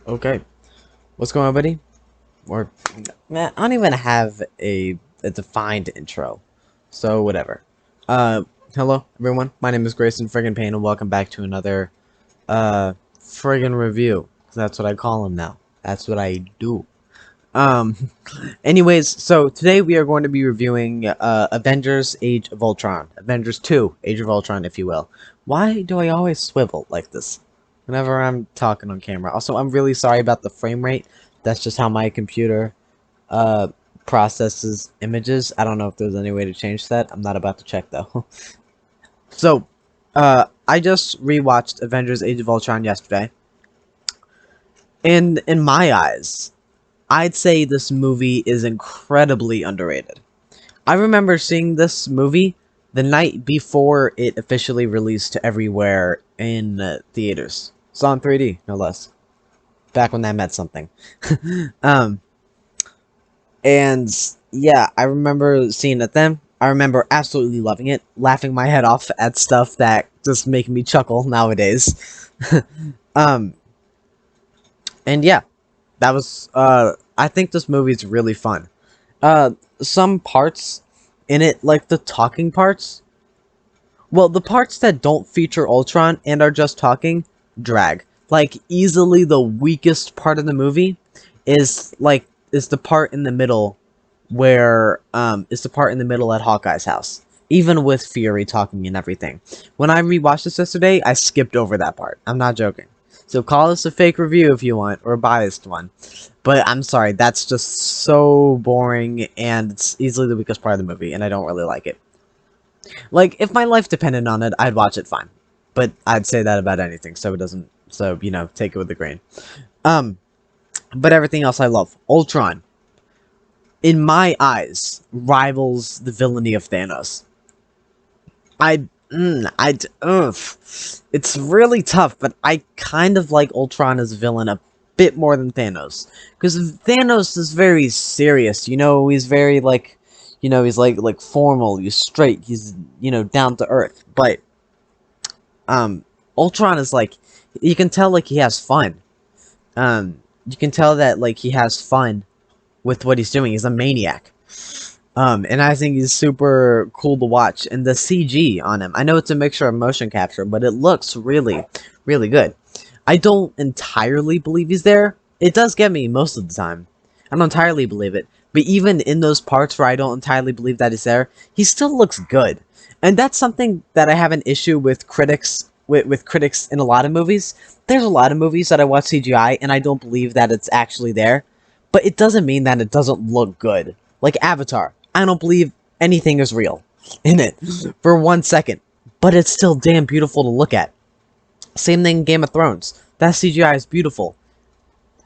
Okay, what's going on, buddy? Or, man, I don't even have a defined intro, so whatever. Uh, Hello everyone. My name is Grayson Friggin Payne, and welcome back to another friggin review. That's what I call him now. That's what I do. Um, Anyways, so today we are going to be reviewing Avengers: Age of Ultron, Avengers 2: Age of Ultron, if you will. Why do I always swivel like this whenever I'm talking on camera? Also, I'm really sorry about the frame rate. That's just how my computer uh processes images. I don't know if there's any way to change that. I'm not about to check though. So, I just rewatched Avengers: Age of Ultron yesterday, and in my eyes, I'd say this movie is incredibly underrated. I remember seeing this movie the night before it officially released to everywhere in theaters. Saw in 3D, no less. Back when that meant something. um, and yeah, I remember seeing it then. I remember absolutely loving it, laughing my head off at stuff that just make me chuckle nowadays. um, and yeah, that was I think this movie is really fun. Uh some parts in it, like the talking parts, well, the parts that don't feature Ultron and are just talking, drag. Like, easily the weakest part of the movie is the part in the middle where is the part in the middle at Hawkeye's house. Even with Fury talking and everything. When I rewatched this yesterday, I skipped over that part. I'm not joking. So call this a fake review if you want, or a biased one. But I'm sorry, that's just so boring, and it's easily the weakest part of the movie, and I don't really like it. Like, if my life depended on it, I'd watch it fine. But I'd say that about anything, so it doesn't, so, you know, take it with a grain. Um, but everything else I love. Ultron, in my eyes, rivals the villainy of Thanos. Ugh. It's really tough, but I kind of like Ultron as a villain a bit more than Thanos. Because Thanos is very serious, you know, he's very, like, you know, he's, like, formal, he's straight, he's, you know, down to earth. But, Ultron is, like, you can tell, like, he has fun. You can tell that, like, he has fun with what he's doing. He's a maniac. And I think he's super cool to watch. And the CG on him, I know it's a mixture of motion capture, but it looks really, really good. I don't entirely believe he's there. It does get me most of the time. I don't entirely believe it. But even in those parts where I don't entirely believe that he's there, he still looks good. And that's something that I have an issue with critics with critics in a lot of movies. There's a lot of movies that I watch CGI and I don't believe that it's actually there. But it doesn't mean that it doesn't look good. Like Avatar. I don't believe anything is real in it for 1 second. But it's still damn beautiful to look at. Same thing in Game of Thrones. That CGI is beautiful.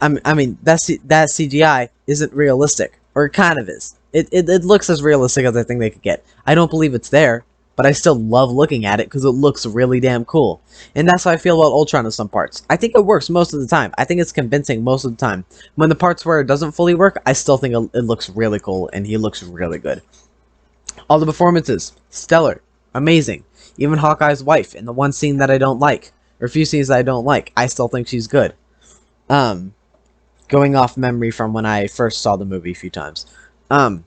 I mean, that CGI isn't realistic. Or it kind of is. It looks as realistic as I think they could get. I don't believe it's there, but I still love looking at it because it looks really damn cool. And that's how I feel about Ultron in some parts. I think it works most of the time. I think it's convincing most of the time. When the parts where it doesn't fully work, I still think it looks really cool, and he looks really good. All the performances, stellar, amazing. Even Hawkeye's wife, in the one scene that I don't like, or a few scenes that I don't like, I still think she's good. Um, Going off memory from when I first saw the movie a few times. Um,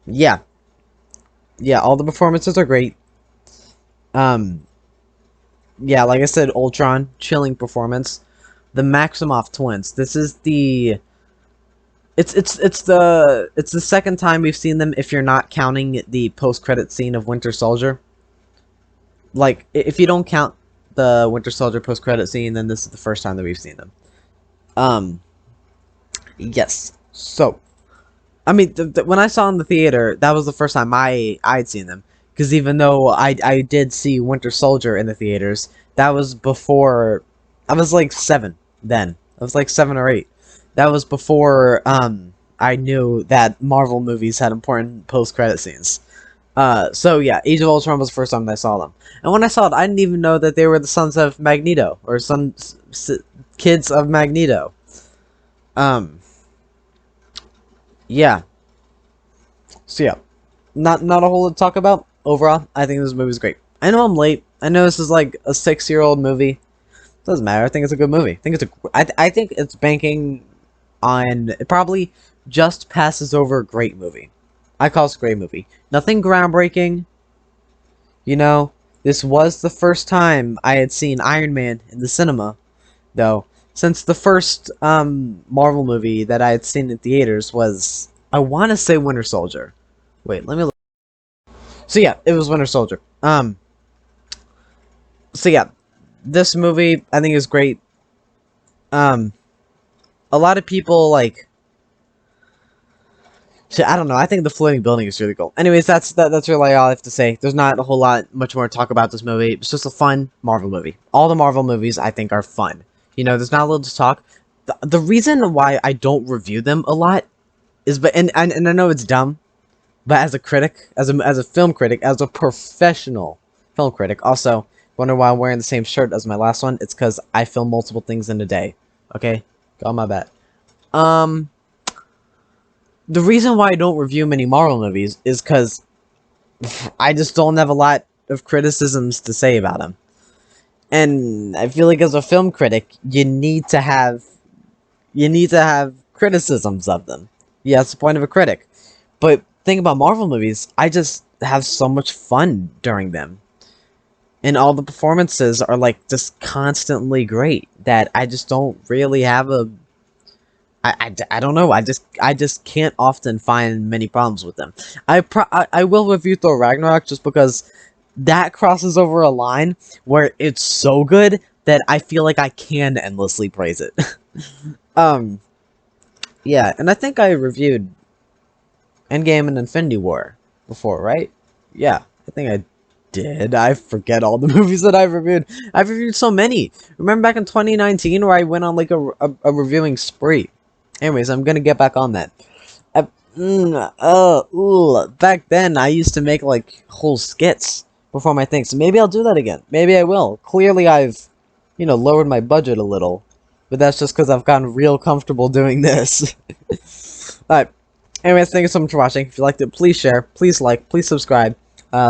yeah. Yeah, all the performances are great. Um, yeah, like I said, Ultron, chilling performance. The Maximoff twins. This is the it's the second time we've seen them if you're not counting the post-credit scene of Winter Soldier. Like, if you don't count the Winter Soldier post-credit scene, then this is the first time that we've seen them. Um, yes. So, I mean, when I saw in the theater, that was the first time I'd seen them. Because even though I did see Winter Soldier in the theaters, that was before I was like 7 then. I was like 7 or 8. That was before I knew that Marvel movies had important post-credit scenes. So yeah, Age of Ultron was the first time that I saw them. And when I saw it, I didn't even know that they were the sons of Magneto, or kids of Magneto. Um, yeah. So yeah, not a whole lot to talk about. Overall, I think this movie's great. I know I'm late. I know this is like a 6-year-old movie, Doesn't matter. I think it's a good movie. I think I think it's banking on, it probably just passes over a great movie. I call it a great movie. Nothing groundbreaking. You know, this was the first time I had seen Iron Man in the cinema, though. Since the first Marvel movie that I had seen in theaters was, I want to say Winter Soldier. Wait, let me look. So yeah, it was Winter Soldier. So yeah, this movie I think is great. Um, a lot of people like. Shit, I don't know. I think the floating building is really cool. Anyways, that's really all I have to say. There's not a whole lot much more to talk about this movie. It's just a fun Marvel movie. All the Marvel movies I think are fun. You know, there's not a little to talk. The reason why I don't review them a lot is, but and I know it's dumb, but as a critic, as a film critic, as a professional film critic, also wonder why I'm wearing the same shirt as my last one. It's because I film multiple things in a day. Okay, got my bet. The reason why I don't review many Marvel movies is because I just don't have a lot of criticisms to say about them. And I feel like as a film critic, you need to have criticisms of them. Yeah, that's the point of a critic. But thing about Marvel movies, I just have so much fun during them. And all the performances are like just constantly great that I just don't really have a I don't know. I just can't often find many problems with them. I will review Thor Ragnarok just because that crosses over a line where it's so good that I feel like I can endlessly praise it. Yeah, and I think I reviewed Endgame and Infinity War before, right? Yeah, I think I did. I forget all the movies that I've reviewed. I've reviewed so many. Remember back in 2019 where I went on like a reviewing spree? Anyways, I'm gonna get back on that. Back then, I used to make like whole skits before my thing, so maybe I'll do that again. Maybe I will. Clearly, I've, lowered my budget a little, but that's just because I've gotten real comfortable doing this. Alright. Anyways, thank you so much for watching. If you liked it, please share, please like, please subscribe.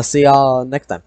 See y'all next time.